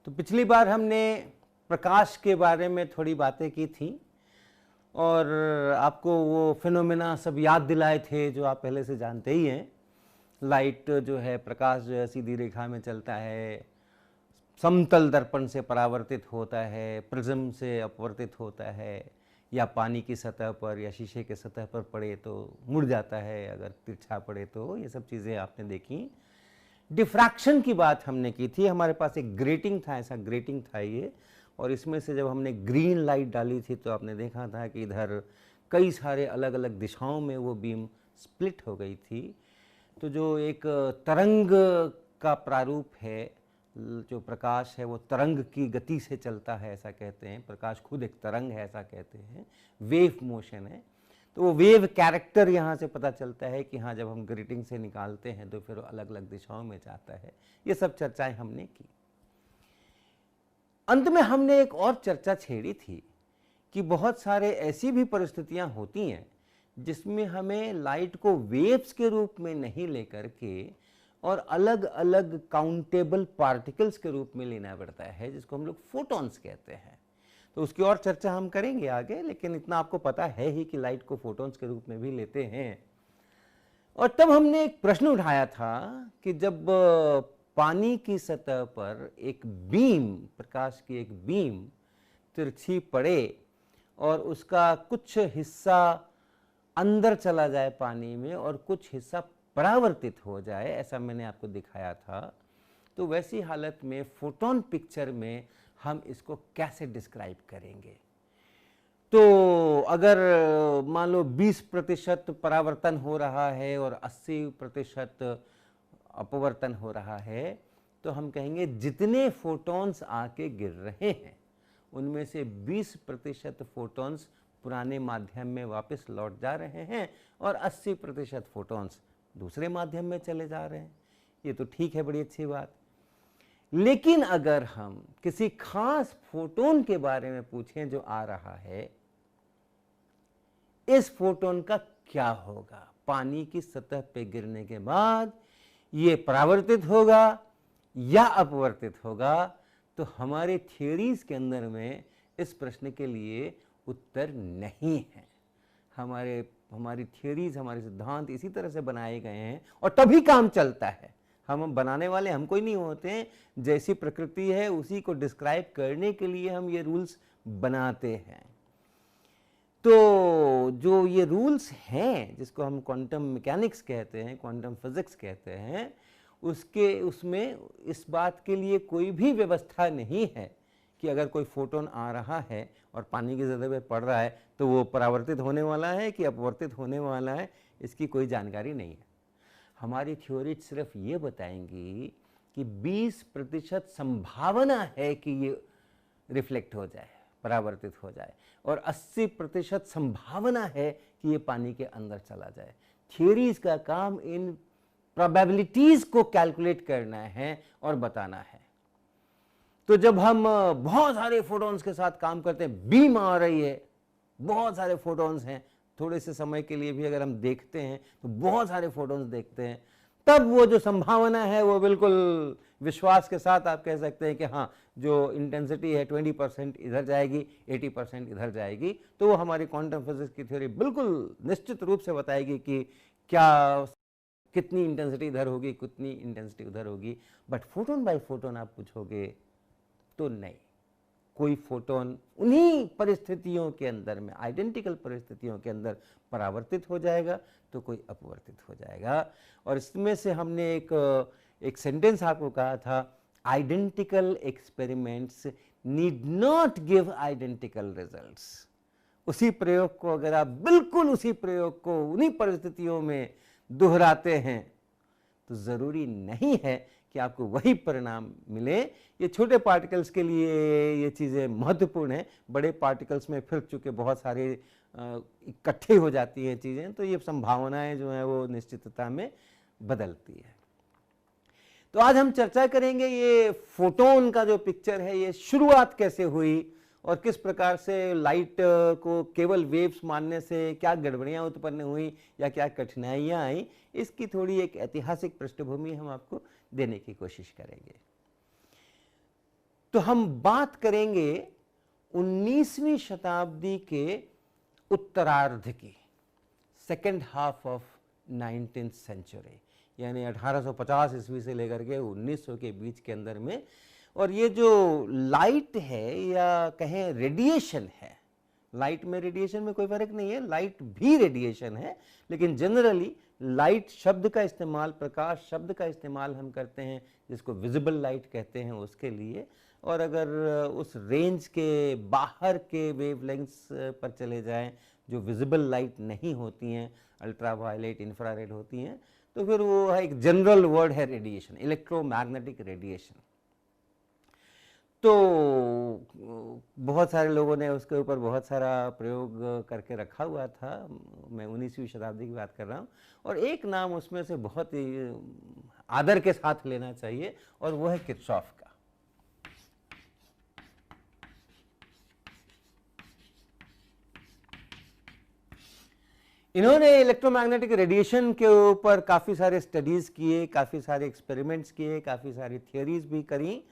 तो पिछली बार हमने प्रकाश के बारे में थोड़ी बातें की थी और आपको वो फिनोमेना सब याद दिलाए थे जो आप पहले से जानते ही हैं। लाइट जो है, प्रकाश जो है सीधी रेखा में चलता है, समतल दर्पण से परावर्तित होता है, प्रिज्म से अपवर्तित होता है, या पानी की सतह पर या शीशे के सतह पर पड़े तो मुड़ जाता है, अगर तिरछा पड़े तो। ये सब चीज़ें आपने देखी। डिफ्रैक्शन की बात हमने की थी। हमारे पास एक ग्रेटिंग था, ऐसा ग्रेटिंग था ये, और इसमें से जब हमने ग्रीन लाइट डाली थी तो आपने देखा था कि इधर कई सारे अलग अलग दिशाओं में वो बीम स्प्लिट हो गई थी। तो जो एक तरंग का प्रारूप है, जो प्रकाश है वो तरंग की गति से चलता है ऐसा कहते हैं। प्रकाश खुद एक तरंग है ऐसा कहते हैं, वेव मोशन है। तो वो वेव कैरेक्टर यहाँ से पता चलता है कि हाँ, जब हम ग्रेटिंग से निकालते हैं तो फिर अलग अलग दिशाओं में जाता है। ये सब चर्चाएं हमने की। अंत में हमने एक और चर्चा छेड़ी थी कि बहुत सारे ऐसी भी परिस्थितियां होती हैं जिसमें हमें लाइट को वेव्स के रूप में नहीं लेकर के और अलग अलग काउंटेबल पार्टिकल्स के रूप में लेना पड़ता है, जिसको हम लोग फोटॉन्स कहते हैं। तो उसकी और चर्चा हम करेंगे आगे, लेकिन इतना आपको पता है ही कि लाइट को फोटॉन्स के रूप में भी लेते हैं। और तब हमने एक प्रश्न उठाया था कि जब पानी की सतह पर एक बीम, प्रकाश की एक बीम तिरछी पड़े और उसका कुछ हिस्सा अंदर चला जाए पानी में और कुछ हिस्सा परावर्तित हो जाए, ऐसा मैंने आपको दिखाया था, तो वैसी हालत में फोटोन पिक्चर में हम इसको कैसे डिस्क्राइब करेंगे। तो अगर मान लो 20% परावर्तन हो रहा है और 80% अपवर्तन हो रहा है, तो हम कहेंगे जितने फोटॉन्स आके गिर रहे हैं उनमें से 20% फोटॉन्स पुराने माध्यम में वापस लौट जा रहे हैं और 80% फोटॉन्स दूसरे माध्यम में चले जा रहे हैं। ये तो ठीक है, बड़ी अच्छी बात। लेकिन अगर हम किसी खास फोटोन के बारे में पूछें जो आ रहा है, इस फोटोन का क्या होगा, पानी की सतह पे गिरने के बाद ये परावर्तित होगा या अपवर्तित होगा, तो हमारे थियोरीज के अंदर में इस प्रश्न के लिए उत्तर नहीं है। हमारी थियोरीज, हमारे सिद्धांत इसी तरह से बनाए गए हैं और तभी काम चलता है। हम बनाने वाले हम कोई नहीं होते हैं, जैसी प्रकृति है उसी को डिस्क्राइब करने के लिए हम ये रूल्स बनाते हैं। तो जो ये रूल्स हैं, जिसको हम क्वांटम मैकेनिक्स कहते हैं, क्वांटम फिजिक्स कहते हैं, उसमें इस बात के लिए कोई भी व्यवस्था नहीं है कि अगर कोई फोटोन आ रहा है और पानी की सतह पे पड़ रहा है तो वो परावर्तित होने वाला है कि अपवर्तित होने वाला है, इसकी कोई जानकारी नहीं है। हमारी थ्योरी सिर्फ ये बताएंगी कि 20% संभावना है कि ये रिफ्लेक्ट हो जाए, परावर्तित हो जाए, और 80% संभावना है कि ये पानी के अंदर चला जाए। थ्योरीज का काम इन प्रोबेबिलिटीज को कैलकुलेट करना है और बताना है। तो जब हम बहुत सारे फोटॉन्स के साथ काम करते हैं, बीम आ रही है, बहुत सारे फोटॉन्स हैं, थोड़े से समय के लिए भी अगर हम देखते हैं तो बहुत सारे फोटॉन्स देखते हैं, तब वो जो संभावना है वो बिल्कुल विश्वास के साथ आप कह सकते हैं कि हाँ, जो इंटेंसिटी है 20% इधर जाएगी, 80% इधर जाएगी। तो वो हमारी क्वांटम फिजिक्स की थ्योरी बिल्कुल निश्चित रूप से बताएगी कि क्या, कितनी इंटेंसिटी इधर होगी, कितनी इंटेंसिटी उधर होगी। बट फोटोन बाय फोटोन आप पूछोगे तो नहीं, कोई फोटोन उन्हीं परिस्थितियों के अंदर में, आइडेंटिकल परिस्थितियों के अंदर परावर्तित हो जाएगा तो कोई अपवर्तित हो जाएगा। और इसमें से हमने एक सेंटेंस आपको कहा था, identical experiments need not give identical results. उसी प्रयोग को अगर आप बिल्कुल उसी प्रयोग को उन्हीं परिस्थितियों में दोहराते हैं तो जरूरी नहीं है कि आपको वही परिणाम मिले। ये छोटे पार्टिकल्स के लिए ये चीज़ें महत्वपूर्ण हैं। बड़े पार्टिकल्स में फिर चूंकि बहुत सारे इकट्ठे हो जाती हैं चीज़ें, तो ये संभावनाएं जो हैं वो निश्चितता में बदलती है। तो आज हम चर्चा करेंगे ये फोटोन का जो पिक्चर है, ये शुरुआत कैसे हुई और किस प्रकार से लाइट को केवल वेव्स मानने से क्या गड़बड़ियां उत्पन्न हुई या क्या कठिनाइयां आई, इसकी थोड़ी एक ऐतिहासिक पृष्ठभूमि हम आपको देने की कोशिश करेंगे। तो हम बात करेंगे 19वीं शताब्दी के उत्तरार्ध की, second half of 19th century, यानी 1850 ईस्वी से लेकर के 1900 के बीच के अंदर में। और ये जो लाइट है या कहें रेडिएशन है, लाइट में रेडिएशन में कोई फर्क नहीं है, लाइट भी रेडिएशन है, लेकिन जनरली लाइट शब्द का इस्तेमाल, प्रकाश शब्द का इस्तेमाल हम करते हैं जिसको विजिबल लाइट कहते हैं उसके लिए। और अगर उस रेंज के बाहर के वेवलेंथ्स पर चले जाएं जो विजिबल लाइट नहीं होती हैं, अल्ट्रावायलेट, इंफ्रारेड होती हैं, तो फिर वो एक जनरल वर्ड है रेडिएशन, इलेक्ट्रोमैग्नेटिक रेडिएशन। तो बहुत सारे लोगों ने उसके ऊपर बहुत सारा प्रयोग करके रखा हुआ था। मैं 19वीं शताब्दी की बात कर रहा हूँ, और एक नाम उसमें से बहुत ही आदर के साथ लेना चाहिए, और वो है किरचॉफ का। इन्होंने इलेक्ट्रोमैग्नेटिक रेडिएशन के ऊपर काफ़ी सारे स्टडीज़ किए, काफ़ी सारे एक्सपेरिमेंट्स किए, काफ़ी सारी थियोरीज भी करी,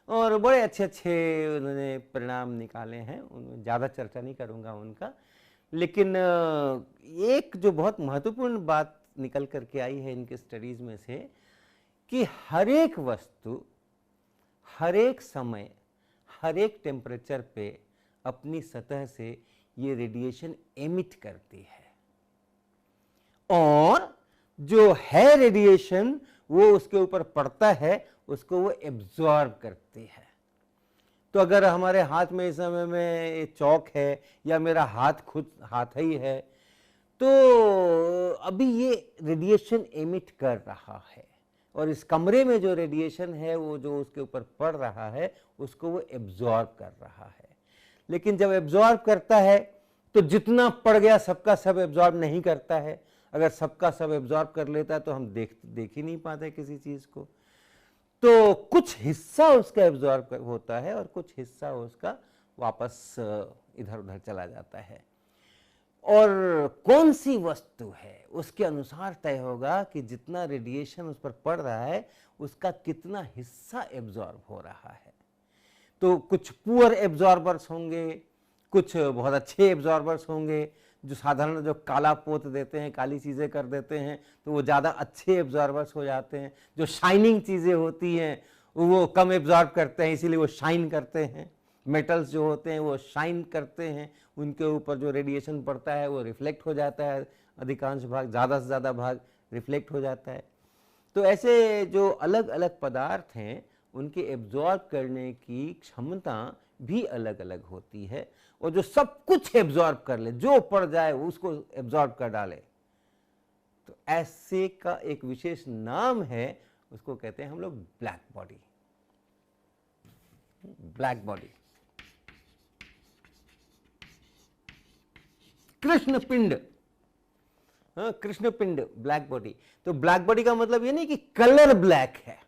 और बड़े अच्छे अच्छे उन्होंने परिणाम निकाले हैं। उनमें ज़्यादा चर्चा नहीं करूँगा उनका, लेकिन एक जो बहुत महत्वपूर्ण बात निकल करके आई है इनके स्टडीज़ में से, कि हर एक वस्तु हर एक समय हर एक टेम्परेचर पे अपनी सतह से ये रेडिएशन एमिट करती है, और जो है रेडिएशन वो उसके ऊपर पड़ता है, उसको वो एब्जॉर्ब करती है। तो अगर हमारे हाथ में इस समय में चौक है या मेरा हाथ खुद हाथ ही है, तो अभी ये रेडिएशन एमिट कर रहा है, और इस कमरे में जो रेडिएशन है वो जो उसके ऊपर पड़ रहा है उसको वो एब्जॉर्ब कर रहा है। लेकिन जब एब्जॉर्ब करता है तो जितना पड़ गया सबका सब एब्जॉर्ब नहीं करता है। अगर सबका सब एब्जॉर्ब कर लेता तो हम देख ही नहीं पाते किसी चीज़ को। तो कुछ हिस्सा उसका एब्जॉर्ब होता है और कुछ हिस्सा उसका वापस इधर उधर चला जाता है। और कौन सी वस्तु है उसके अनुसार तय होगा कि जितना रेडिएशन उस पर पड़ रहा है उसका कितना हिस्सा एब्जॉर्ब हो रहा है। तो कुछ पुअर एब्जॉर्बर्स होंगे, कुछ बहुत अच्छे एब्जॉर्बर्स होंगे, जो साधारण जो काला पोत देते हैं, काली चीज़ें कर देते हैं, तो वो ज़्यादा अच्छे एब्जॉर्बर्स हो जाते हैं। जो शाइनिंग चीज़ें होती हैं वो कम एब्जॉर्ब करते हैं, इसीलिए वो शाइन करते हैं। मेटल्स जो होते हैं वो शाइन करते हैं, उनके ऊपर जो रेडिएशन पड़ता है वो रिफ्लेक्ट हो जाता है, अधिकांश भाग, ज़्यादा से ज़्यादा भाग रिफ्लेक्ट हो जाता है। तो ऐसे जो अलग अलग पदार्थ हैं उनके एब्जॉर्ब करने की क्षमता भी अलग अलग होती है, और जो सब कुछ एब्जॉर्ब कर ले, जो पड़ जाए उसको एब्जॉर्ब कर डाले, तो ऐसे का एक विशेष नाम है, उसको कहते हैं हम लोग black body. Black body, Krishna पिंड, हाँ कृष्ण पिंड, ब्लैक बॉडी। तो ब्लैक बॉडी का मतलब ये नहीं कि कलर ब्लैक है,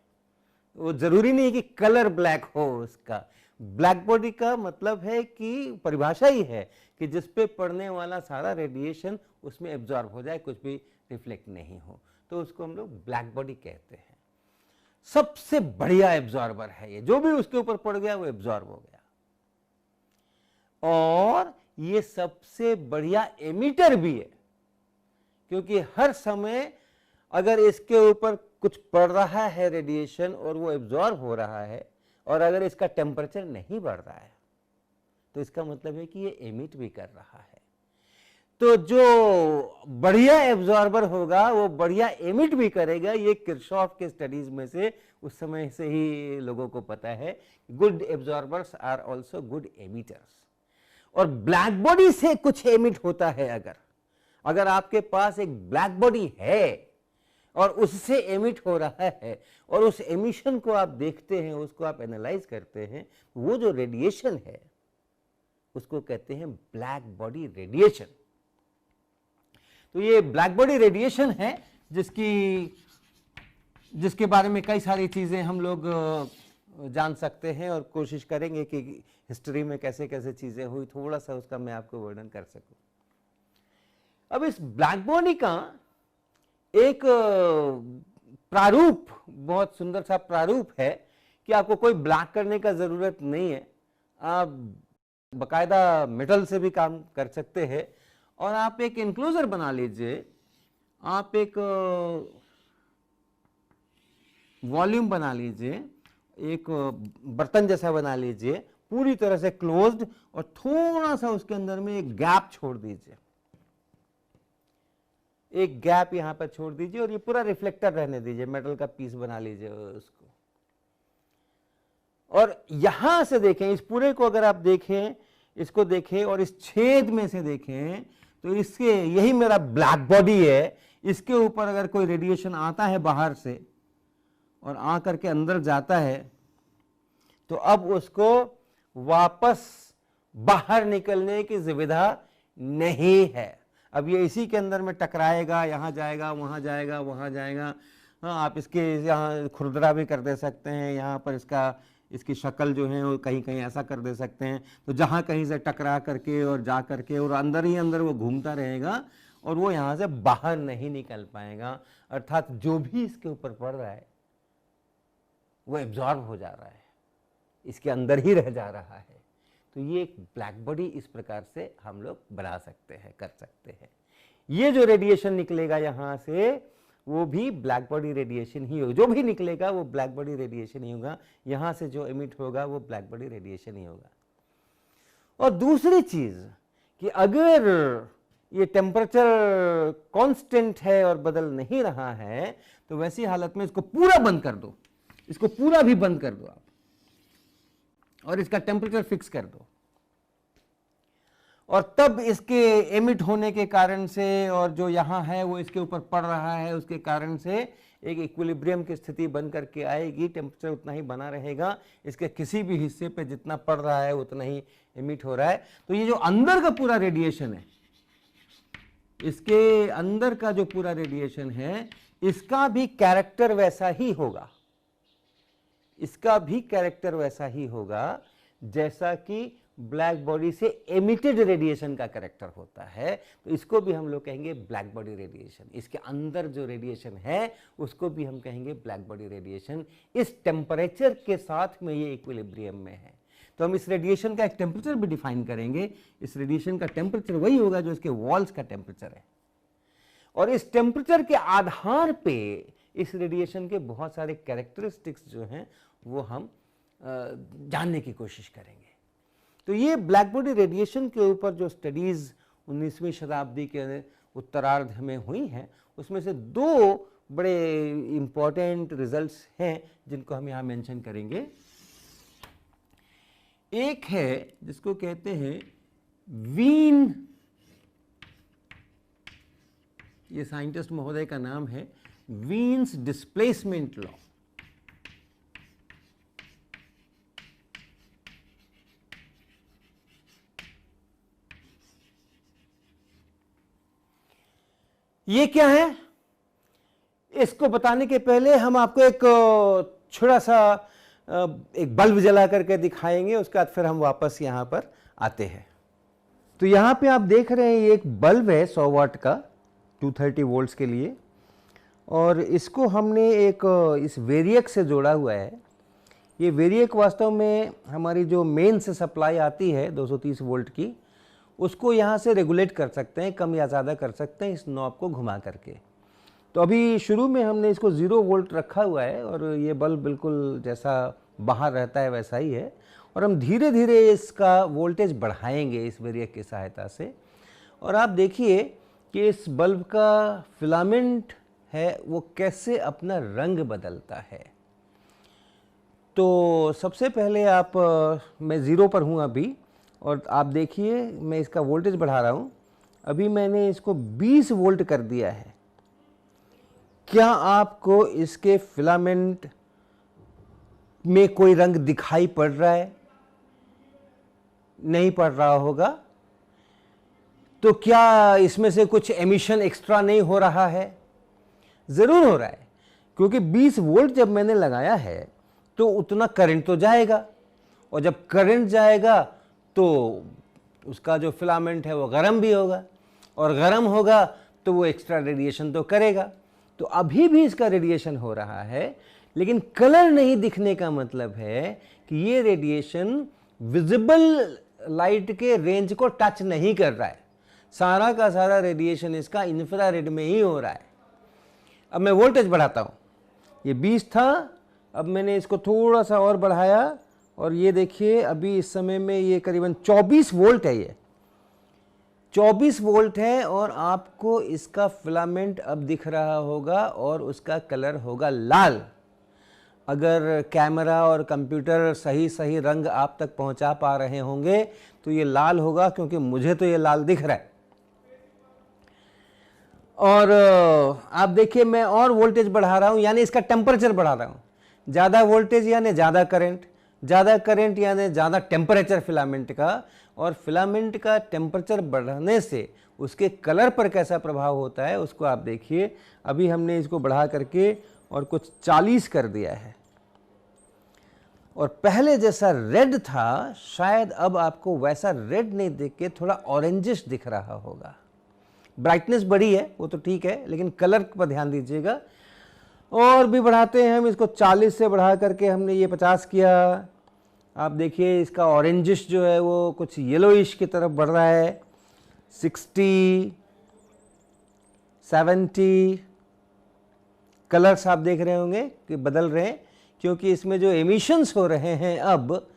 वो जरूरी नहीं कि कलर ब्लैक हो उसका। ब्लैक बॉडी का मतलब है कि परिभाषा ही है कि जिस पे पड़ने वाला सारा रेडिएशन उसमें एब्जॉर्ब हो जाए, कुछ भी रिफ्लेक्ट नहीं हो, तो उसको हम लोग ब्लैक बॉडी कहते हैं। सबसे बढ़िया एब्जॉर्बर है ये, जो भी उसके ऊपर पड़ गया वो एब्जॉर्ब हो गया, और ये सबसे बढ़िया एमिटर भी है, क्योंकि हर समय अगर इसके ऊपर कुछ पड़ रहा है रेडिएशन और वो एब्जॉर्ब हो रहा है, और अगर इसका टेम्परेचर नहीं बढ़ रहा है, तो इसका मतलब है कि ये एमिट भी कर रहा है। तो जो बढ़िया एब्जॉर्बर होगा वो बढ़िया एमिट भी करेगा। ये किरचॉफ के स्टडीज में से उस समय से ही लोगों को पता है, good absorbers are also good emitters. और ब्लैक बॉडी से कुछ एमिट होता है, अगर आपके पास एक ब्लैक बॉडी है और उससे एमिट हो रहा है, और उस एमिशन को आप देखते हैं, उसको आप एनालाइज करते हैं, वो जो रेडिएशन है उसको कहते हैं ब्लैक बॉडी रेडिएशन। तो ये ब्लैक बॉडी रेडिएशन है जिसके बारे में कई सारी चीजें हम लोग जान सकते हैं, और कोशिश करेंगे कि हिस्ट्री में कैसे कैसे चीजें हुई, थोड़ा सा उसका मैं आपको वर्णन कर सकूं। अब इस ब्लैक बॉडी का एक प्रारूप, बहुत सुंदर सा प्रारूप है कि आपको कोई ब्लैक करने का ज़रूरत नहीं है, आप बाकायदा मेटल से भी काम कर सकते हैं। और आप एक इनक्लोजर बना लीजिए, आप एक वॉल्यूम बना लीजिए, एक बर्तन जैसा बना लीजिए, पूरी तरह से क्लोज्ड, और थोड़ा सा उसके अंदर में एक गैप छोड़ दीजिए, एक गैप यहां पर छोड़ दीजिए, और ये पूरा रिफ्लेक्टर रहने दीजिए, मेटल का पीस बना लीजिए उसको। और यहां से देखें, इस पूरे को अगर आप देखें, इसको देखें और इस छेद में से देखें, तो इसके, यही मेरा ब्लैक बॉडी है, इसके ऊपर अगर कोई रेडिएशन आता है बाहर से और आकर के अंदर जाता है, तो अब उसको वापस बाहर निकलने की सुविधा नहीं है। अब ये इसी के अंदर में टकराएगा, यहाँ जाएगा, वहाँ जाएगा, वहाँ जाएगा। हाँ, आप इसके यहाँ खुरदरा भी कर दे सकते हैं, यहाँ पर इसकी शक्ल जो है वो कहीं कहीं ऐसा कर दे सकते हैं, तो जहाँ कहीं से टकरा करके और जा करके और अंदर ही अंदर वो घूमता रहेगा और वो यहाँ से बाहर नहीं निकल पाएगा। अर्थात जो भी इसके ऊपर पड़ रहा है वो एब्जॉर्ब हो जा रहा है, इसके अंदर ही रह जा रहा है। तो ये एक ब्लैक बॉडी इस प्रकार से हम लोग बना सकते हैं, कर सकते हैं। ये जो रेडिएशन निकलेगा यहाँ से, वो भी ब्लैक बॉडी रेडिएशन ही होगा, जो भी निकलेगा वो ब्लैक बॉडी रेडिएशन ही होगा, यहाँ से जो एमिट होगा वो ब्लैक बॉडी रेडिएशन ही होगा। और दूसरी चीज कि अगर ये टेम्परेचर कांस्टेंट है और बदल नहीं रहा है, तो वैसी हालत में इसको पूरा बंद कर दो, इसको पूरा भी बंद कर दो आप, और इसका टेम्परेचर फिक्स कर दो, और तब इसके एमिट होने के कारण से और जो यहाँ है वो इसके ऊपर पड़ रहा है, उसके कारण से एक इक्विलिब्रियम की स्थिति बन करके आएगी। टेम्परेचर उतना ही बना रहेगा, इसके किसी भी हिस्से पे जितना पड़ रहा है उतना ही एमिट हो रहा है। तो ये जो अंदर का पूरा रेडिएशन है, इसके अंदर का जो पूरा रेडिएशन है, इसका भी कैरेक्टर वैसा ही होगा, इसका भी कैरेक्टर वैसा ही होगा जैसा कि ब्लैक बॉडी से एमिटेड रेडिएशन का कैरेक्टर होता है। तो इसको भी हम लोग कहेंगे ब्लैक बॉडी रेडिएशन। इसके अंदर जो रेडिएशन है उसको भी हम कहेंगे ब्लैक बॉडी रेडिएशन। इस टेम्परेचर के साथ में ये इक्विलिब्रियम में है। तो हम इस रेडिएशन का एक टेम्परेचर भी डिफाइन करेंगे। इस रेडिएशन का टेम्परेचर वही होगा जो इसके वॉल्स का टेम्परेचर है, और इस टेम्परेचर के आधार पे इस रेडिएशन के बहुत सारे कैरेक्टरिस्टिक्स जो हैं वो हम जानने की कोशिश करेंगे। तो ये ब्लैक बॉडी रेडिएशन के ऊपर जो स्टडीज़ 19वीं शताब्दी के उत्तरार्ध में हुई हैं, उसमें से दो बड़े इम्पॉर्टेंट रिजल्ट्स हैं जिनको हम यहाँ मेंशन करेंगे। एक है जिसको कहते हैं वीन, ये साइंटिस्ट महोदय का नाम है, वीन्स डिस्प्लेसमेंट लॉ। ये क्या है, इसको बताने के पहले हम आपको एक छोटा सा एक बल्ब जला करके दिखाएंगे, उसके बाद फिर हम वापस यहाँ पर आते हैं। तो यहाँ पे आप देख रहे हैं ये एक बल्ब है 100 वाट का 230 वोल्ट्स के लिए, और इसको हमने एक इस वेरिएक से जोड़ा हुआ है। ये वेरिएक वास्तव में हमारी जो मेन से सप्लाई आती है 230 वोल्ट की, उसको यहाँ से रेगुलेट कर सकते हैं, कम या ज़्यादा कर सकते हैं इस नॉब को घुमा करके। तो अभी शुरू में हमने इसको 0 वोल्ट रखा हुआ है और ये बल्ब बिल्कुल जैसा बाहर रहता है वैसा ही है, और हम धीरे धीरे इसका वोल्टेज बढ़ाएंगे इस वेरिएक की सहायता से। और आप देखिए कि इस बल्ब का फिलामेंट है वो कैसे अपना रंग बदलता है। तो सबसे पहले आप, मैं 0 पर हूँ अभी, और आप देखिए मैं इसका वोल्टेज बढ़ा रहा हूँ। अभी मैंने इसको 20 वोल्ट कर दिया है। क्या आपको इसके फिलामेंट में कोई रंग दिखाई पड़ रहा है? नहीं पड़ रहा होगा। तो क्या इसमें से कुछ एमिशन एक्स्ट्रा नहीं हो रहा है? ज़रूर हो रहा है, क्योंकि 20 वोल्ट जब मैंने लगाया है तो उतना करंट तो जाएगा, और जब करंट जाएगा तो उसका जो फिलामेंट है वो गर्म भी होगा, और गर्म होगा तो वो एक्स्ट्रा रेडिएशन तो करेगा। तो अभी भी इसका रेडिएशन हो रहा है, लेकिन कलर नहीं दिखने का मतलब है कि ये रेडिएशन विजिबल लाइट के रेंज को टच नहीं कर रहा है। सारा का सारा रेडिएशन इसका इंफ्रारेड में ही हो रहा है। अब मैं वोल्टेज बढ़ाता हूँ, ये 20 था, अब मैंने इसको थोड़ा सा और बढ़ाया और ये देखिए अभी इस समय में ये करीबन 24 वोल्ट है, ये 24 वोल्ट है और आपको इसका फिलामेंट अब दिख रहा होगा और उसका कलर होगा लाल। अगर कैमरा और कंप्यूटर सही रंग आप तक पहुंचा पा रहे होंगे तो ये लाल होगा, क्योंकि मुझे तो ये लाल दिख रहा है। और आप देखिए मैं और वोल्टेज बढ़ा रहा हूं, यानी इसका टेम्परेचर बढ़ा रहा हूं। ज़्यादा वोल्टेज यानी ज़्यादा करंट यानी ज़्यादा टेम्परेचर फिलामेंट का, और फिलामेंट का टेम्परेचर बढ़ने से उसके कलर पर कैसा प्रभाव होता है उसको आप देखिए। अभी हमने इसको बढ़ा करके और कुछ 40 कर दिया है, और पहले जैसा रेड था शायद अब आपको वैसा रेड नहीं देख के थोड़ा ऑरेंजिश दिख रहा होगा। ब्राइटनेस बढ़ी है वो तो ठीक है, लेकिन कलर पर ध्यान दीजिएगा। और भी बढ़ाते हैं हम इसको, 40 से बढ़ा करके हमने ये 50 किया। आप देखिए इसका ऑरेंजिश जो है वो कुछ येलोइश की तरफ बढ़ रहा है। 60, 70 कलर्स आप देख रहे होंगे कि बदल रहे हैं, क्योंकि इसमें जो एमिशंस हो रहे हैं अब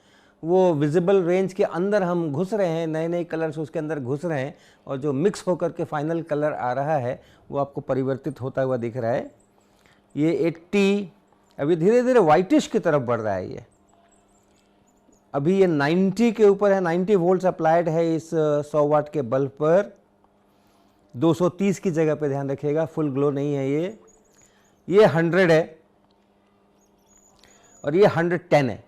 वो विजिबल रेंज के अंदर हम घुस रहे हैं, नए नए कलर्स उसके अंदर घुस रहे हैं, और जो मिक्स होकर के फाइनल कलर आ रहा है वो आपको परिवर्तित होता हुआ दिख रहा है। ये 80 अभी धीरे धीरे वाइटिश की तरफ बढ़ रहा है। ये अभी ये 90 के ऊपर है, 90 वोल्ट्स अप्लाइड है इस 100 वाट के बल्ब पर। 230 की जगह पे ध्यान रखिएगा, फुल ग्लो नहीं है ये 100 है और ये 110 है,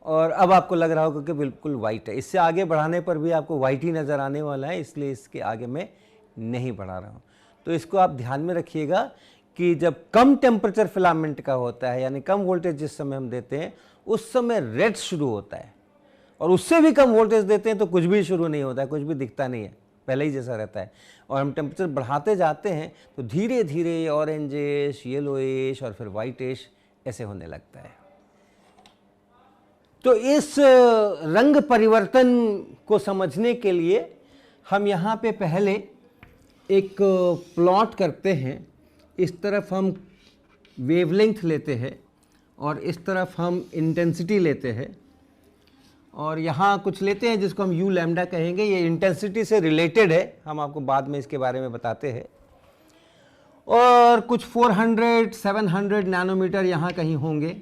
और अब आपको लग रहा होगा कि बिल्कुल वाइट है। इससे आगे बढ़ाने पर भी आपको वाइट ही नज़र आने वाला है, इसलिए इसके आगे मैं नहीं बढ़ा रहा हूँ। तो इसको आप ध्यान में रखिएगा कि जब कम टेम्परेचर फिलामेंट का होता है, यानी कम वोल्टेज जिस समय हम देते हैं उस समय रेड शुरू होता है, और उससे भी कम वोल्टेज देते हैं तो कुछ भी शुरू नहीं होता है, कुछ भी दिखता नहीं है, पहले ही जैसा रहता है। और हम टेम्परेचर बढ़ाते जाते हैं तो धीरे धीरे ये ऑरेंजिश, येलोइश और फिर वाइटिश ऐसे होने लगता है। तो इस रंग परिवर्तन को समझने के लिए हम यहाँ पे पहले एक प्लॉट करते हैं। इस तरफ हम वेवलेंथ लेते हैं और इस तरफ हम इंटेंसिटी लेते हैं, और यहाँ कुछ लेते हैं जिसको हम यू लैम्डा कहेंगे। ये इंटेंसिटी से रिलेटेड है, हम आपको बाद में इसके बारे में बताते हैं। और कुछ 400 700 नैनोमीटर यहाँ कहीं होंगे।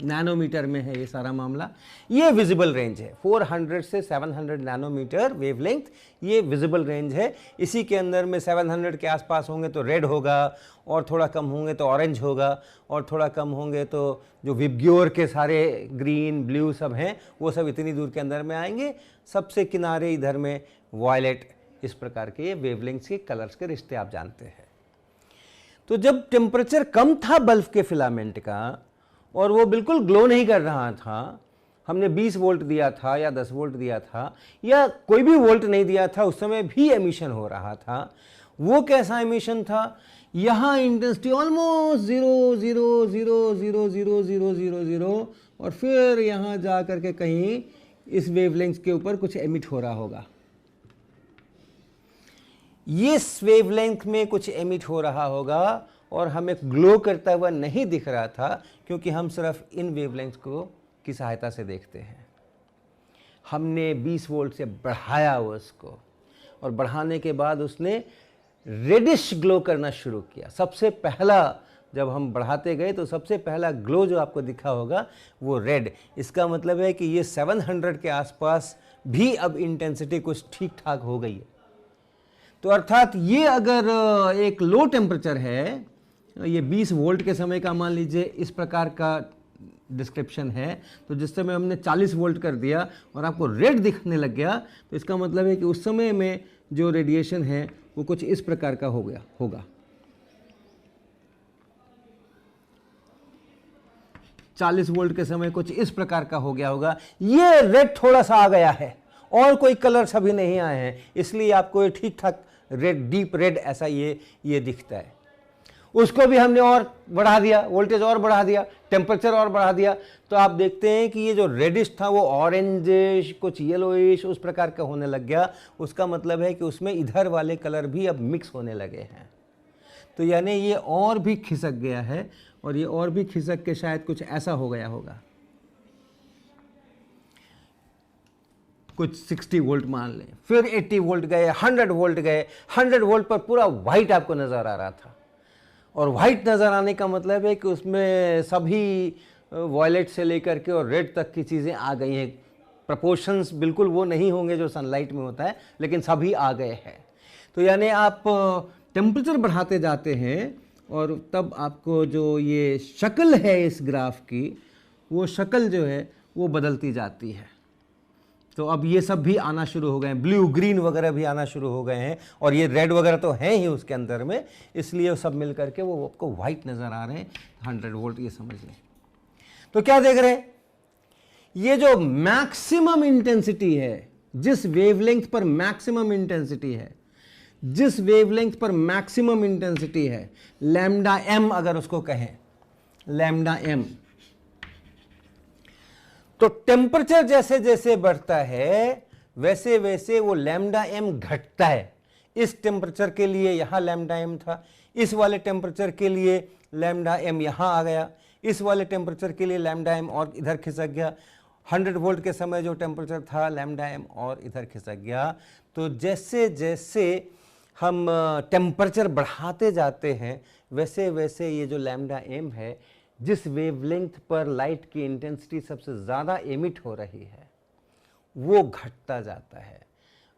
नैनोमीटर में है ये सारा मामला। ये विजिबल रेंज है, 400 से 700 नैनोमीटर वेवलेंथ, ये विजिबल रेंज है। इसी के अंदर में 700 के आसपास होंगे तो रेड होगा, और थोड़ा कम होंगे तो ऑरेंज होगा, और थोड़ा कम होंगे तो जो विबग्योर के सारे ग्रीन ब्लू सब हैं वो सब इतनी दूर के अंदर में आएंगे। सबसे किनारे इधर में वॉयलेट, इस प्रकार के ये वेवलेंथ्स के कलर्स के रिश्ते आप जानते हैं। तो जब टेम्परेचर कम था बल्ब के फिलामेंट का और वो बिल्कुल ग्लो नहीं कर रहा था, हमने 20 वोल्ट दिया था या 10 वोल्ट दिया था या कोई भी वोल्ट नहीं दिया था, उस समय भी एमिशन हो रहा था। वो कैसा एमिशन था? यहाँ इंटेंसिटी ऑलमोस्ट 0.0000000 और फिर यहाँ जा करके कहीं इस वेवलेंथ के ऊपर कुछ एमिट हो रहा होगा। इस वेवलेंथ में कुछ एमिट हो रहा होगा और हमें ग्लो करता हुआ नहीं दिख रहा था, क्योंकि हम सिर्फ इन वेवलेंथ को की सहायता से देखते हैं। हमने 20 वोल्ट से बढ़ाया उसको, और बढ़ाने के बाद उसने रेडिश ग्लो करना शुरू किया। सबसे पहला जब हम बढ़ाते गए तो सबसे पहला ग्लो जो आपको दिखा होगा वो रेड। इसका मतलब है कि ये 700 के आसपास भी अब इंटेंसिटी कुछ ठीक ठाक हो गई है। तो अर्थात ये अगर एक लो टेम्परेचर है, ये 20 वोल्ट के समय का मान लीजिए इस प्रकार का डिस्क्रिप्शन है, तो जिस समय हमने 40 वोल्ट कर दिया और आपको रेड दिखने लग गया, तो इसका मतलब है कि उस समय में जो रेडिएशन है वो कुछ इस प्रकार का हो गया होगा। 40 वोल्ट के समय कुछ इस प्रकार का हो गया होगा। ये रेड थोड़ा सा आ गया है और कोई कलर्स अभी नहीं आए हैं, इसलिए आपको ये ठीक ठाक रेड, डीप रेड ऐसा ये दिखता है। उसको भी हमने और बढ़ा दिया, वोल्टेज और बढ़ा दिया, टेम्परेचर और बढ़ा दिया, तो आप देखते हैं कि ये जो रेडिश था वो ऑरेंजिश, कुछ येलोइश उस प्रकार का होने लग गया। उसका मतलब है कि उसमें इधर वाले कलर भी अब मिक्स होने लगे हैं। तो यानी ये और भी खिसक गया है, और ये और भी खिसक के शायद कुछ ऐसा हो गया होगा, कुछ 60 वोल्ट मान लें, फिर 80 वोल्ट गए, 100 वोल्ट गए। 100 वोल्ट पर पूरा वाइट आपको नज़र आ रहा था, और वाइट नज़र आने का मतलब है कि उसमें सभी वॉयलेट से लेकर के और रेड तक की चीज़ें आ गई हैं। प्रपोर्शंस बिल्कुल वो नहीं होंगे जो सनलाइट में होता है, लेकिन सभी आ गए हैं। तो यानी आप टेम्परेचर बढ़ाते जाते हैं, और तब आपको जो ये शक्ल है इस ग्राफ की, वो शक्ल जो है वो बदलती जाती है। तो अब ये सब भी आना शुरू हो गए हैं, ब्लू ग्रीन वगैरह भी आना शुरू हो गए हैं, और ये रेड वगैरह तो हैं ही उसके अंदर में, इसलिए सब मिल करके वो आपको वाइट नज़र आ रहे हैं। 100 वोल्ट ये समझ लें। तो क्या देख रहे हैं, ये जो मैक्सिमम इंटेंसिटी है, जिस वेवलेंथ पर मैक्सिमम इंटेंसिटी है, जिस वेवलेंथ पर मैक्सिमम इंटेंसिटी है, लैम्डा एम अगर उसको कहें, लैम्डा एम, तो टेम्परेचर जैसे जैसे बढ़ता है वैसे वैसे वो लैम्डा एम घटता है। इस टेम्परेचर के लिए यहां लैम्डा एम था, इस वाले टेम्परेचर के लिए लैम्डा एम यहां आ गया, इस वाले टेम्परेचर के लिए लैम्डा एम और इधर खिसक गया। 100 वोल्ट के समय जो टेम्परेचर था, लैम्डा एम और इधर खिसक गया। तो जैसे जैसे हम टेम्परेचर बढ़ाते जाते हैं वैसे वैसे ये जो लैम्डा एम है, जिस वेवलेंथ पर लाइट की इंटेंसिटी सबसे ज़्यादा एमिट हो रही है, वो घटता जाता है।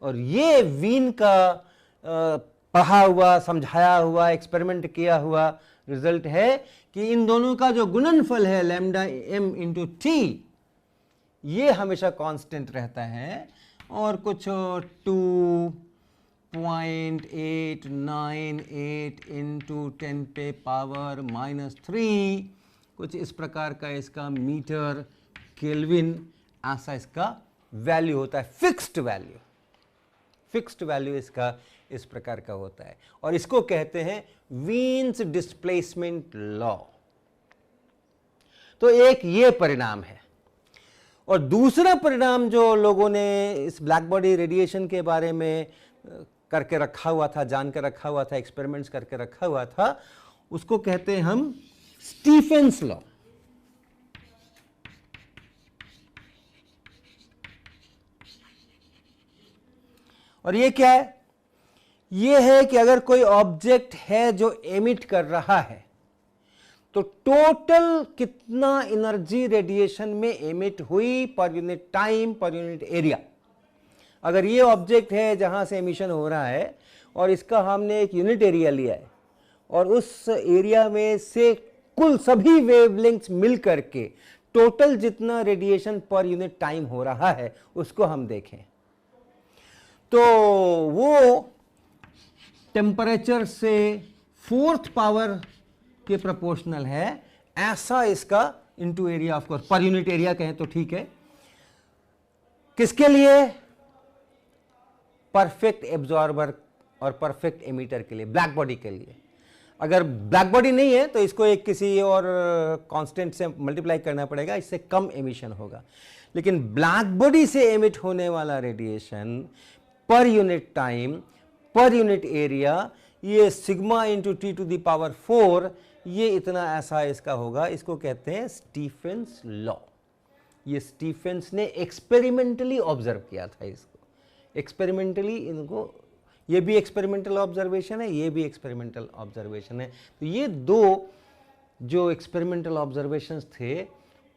और ये वीन का पढ़ा हुआ, समझाया हुआ, एक्सपेरिमेंट किया हुआ रिजल्ट है कि इन दोनों का जो गुणनफल है लैम्डा एम इंटू टी, ये हमेशा कांस्टेंट रहता है, और कुछ 2.898 इंटू 10 पे पावर -3, कुछ इस प्रकार का इसका मीटर केल्विन ऐसा इसका वैल्यू होता है, फिक्स्ड वैल्यू। फिक्स्ड वैल्यू इसका इस प्रकार का होता है, और इसको कहते हैं वीन्स डिस्प्लेसमेंट लॉ। तो एक ये परिणाम है। और दूसरा परिणाम जो लोगों ने इस ब्लैक बॉडी रेडिएशन के बारे में करके रखा हुआ था, जान के रखा हुआ था, एक्सपेरिमेंट्स करके रखा हुआ था, उसको कहते हैं हम स्टीफेंस लॉ। और ये क्या है? ये है कि अगर कोई ऑब्जेक्ट है जो एमिट कर रहा है, तो टोटल कितना एनर्जी रेडिएशन में एमिट हुई पर यूनिट टाइम, पर यूनिट एरिया। अगर ये ऑब्जेक्ट है जहां से एमिशन हो रहा है, और इसका हमने एक यूनिट एरिया लिया है, और उस एरिया में से कुल सभी वेवलेंथ्स मिल करके टोटल जितना रेडिएशन पर यूनिट टाइम हो रहा है, उसको हम देखें, तो वो टेम्परेचर से 4th पावर के प्रोपोर्शनल है। ऐसा इसका इनटू एरिया, ऑफ कोर्स पर यूनिट एरिया कहें तो ठीक है। किसके लिए? परफेक्ट एब्जॉर्बर और परफेक्ट एमिटर के लिए, ब्लैक बॉडी के लिए। अगर ब्लैक बॉडी नहीं है तो इसको एक किसी और कांस्टेंट से मल्टीप्लाई करना पड़ेगा, इससे कम एमिशन होगा। लेकिन ब्लैक बॉडी से एमिट होने वाला रेडिएशन पर यूनिट टाइम, पर यूनिट एरिया, ये sigma into T to the power 4, ये इतना ऐसा इसका होगा। इसको कहते हैं स्टीफेंस लॉ। ये स्टीफेंस ने एक्सपेरिमेंटली ऑब्जर्व किया था इसको, एक्सपेरिमेंटली इनको, ये भी एक्सपेरिमेंटल ऑब्जर्वेशन है, ये भी एक्सपेरिमेंटल ऑब्जर्वेशन है। तो ये दो जो एक्सपेरिमेंटल ऑब्जर्वेशंस थे,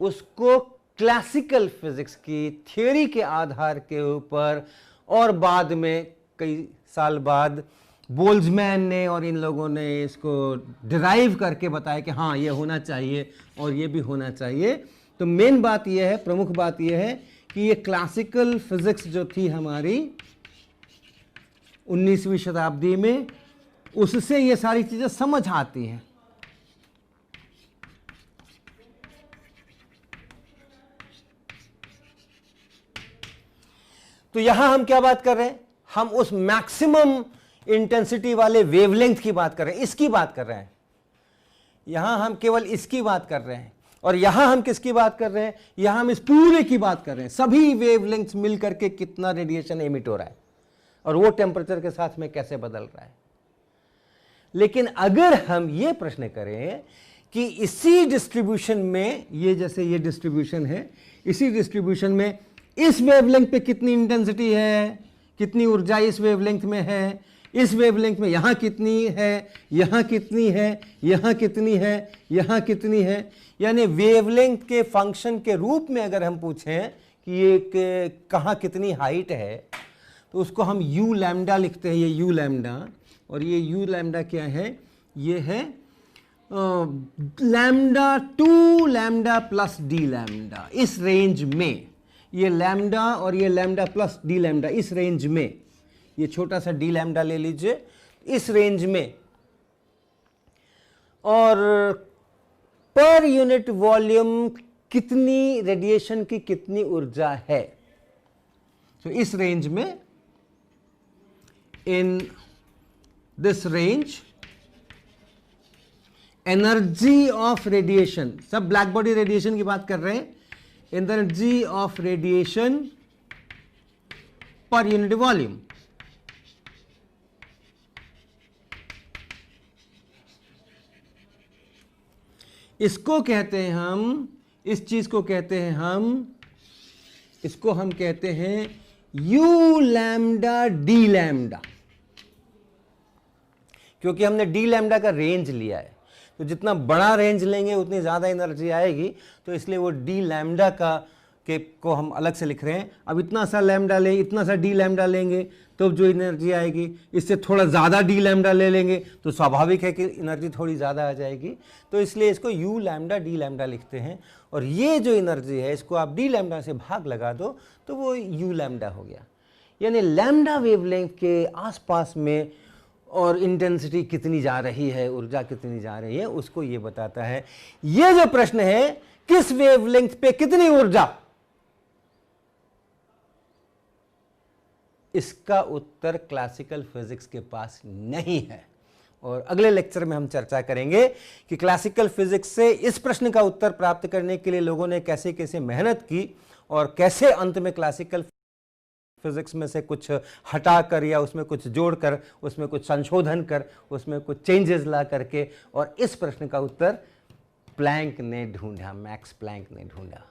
उसको क्लासिकल फिजिक्स की थ्योरी के आधार के ऊपर, और बाद में कई साल बाद बोल्ट्जमैन ने और इन लोगों ने इसको डिराइव करके बताया कि हाँ ये होना चाहिए और ये भी होना चाहिए। तो मेन बात यह है, प्रमुख बात यह है कि ये क्लासिकल फिजिक्स जो थी हमारी 19वीं शताब्दी में, उससे ये सारी चीजें समझ आती हैं। तो यहां हम क्या बात कर रहे हैं? हम उस मैक्सिमम इंटेंसिटी वाले वेवलेंथ की बात कर रहे हैं, इसकी बात कर रहे हैं। यहां हम केवल इसकी बात कर रहे हैं, और यहां हम किसकी बात कर रहे हैं? यहां हम इस पूरे की बात कर रहे हैं, सभी वेवलेंथ्स मिल करके कितना रेडिएशन एमिट हो रहा है और वो टेम्परेचर के साथ में कैसे बदल रहा है। लेकिन अगर हम ये प्रश्न करें कि इसी डिस्ट्रीब्यूशन में, ये जैसे ये डिस्ट्रीब्यूशन है, इसी डिस्ट्रीब्यूशन में इस वेवलेंथ पे कितनी इंटेंसिटी है, कितनी ऊर्जा इस वेवलेंथ में है, इस वेवलेंथ में यहां कितनी है, यहां कितनी है, यहां कितनी है, यहां कितनी है, यानी वेवलेंथ के फंक्शन के रूप में अगर हम पूछें कि ये कहां कितनी हाइट है, तो उसको हम यू लैम्डा लिखते हैं, ये यू लैम्डा। और ये यू लैम्डा क्या है? ये है lambda two lambda plus D lambda, इस रेंज में। ये लैम्डा और ये लैम्डा प्लस डी लैम्डा, इस रेंज में, ये छोटा सा डी लैम्डा ले लीजिए, इस रेंज में। और पर यूनिट वॉल्यूम कितनी रेडिएशन की कितनी ऊर्जा है, तो इस रेंज में, in this range, energy of radiation, सब ब्लैक बॉडी रेडिएशन की बात कर रहे हैं, एनर्जी ऑफ रेडिएशन पर यूनिट वॉल्यूम, इसको कहते हैं हम, इस चीज को कहते हैं हम, इसको हम कहते हैं यू लैम्डा डी लैम्डा, क्योंकि हमने डी लैम्डा का रेंज लिया है। तो जितना बड़ा रेंज लेंगे उतनी ज़्यादा एनर्जी आएगी, तो इसलिए वो डी लैम्डा को हम अलग से लिख रहे हैं। अब इतना सा लैम्डा लेंगे, इतना सा डी लैम्डा लेंगे तो जो एनर्जी आएगी, इससे थोड़ा ज़्यादा डी लैम्डा ले लेंगे तो स्वाभाविक है कि एनर्जी थोड़ी ज़्यादा आ जाएगी। तो इसलिए इसको यू लैम्डा डी लैम्डा लिखते हैं। और ये जो एनर्जी है, इसको आप डी लैम्डा से भाग लगा दो तो वो यू लैम्डा हो गया। यानी लैम्डा वेवलेंथ के आसपास में और इंटेंसिटी कितनी जा रही है, ऊर्जा कितनी जा रही है, उसको ये बताता है। ये जो प्रश्न है, किस वेवलेंथ पे कितनी ऊर्जा, इसका उत्तर क्लासिकल फिजिक्स के पास नहीं है। और अगले लेक्चर में हम चर्चा करेंगे कि क्लासिकल फिजिक्स से इस प्रश्न का उत्तर प्राप्त करने के लिए लोगों ने कैसे कैसे मेहनत की और कैसे अंत में क्लासिकल फिजिक्स में से कुछ हटाकर या उसमें कुछ जोड़कर, उसमें कुछ संशोधन कर, उसमें कुछ चेंजेस ला करके, और इस प्रश्न का उत्तर प्लैंक ने ढूंढा, मैक्स प्लैंक ने ढूंढा।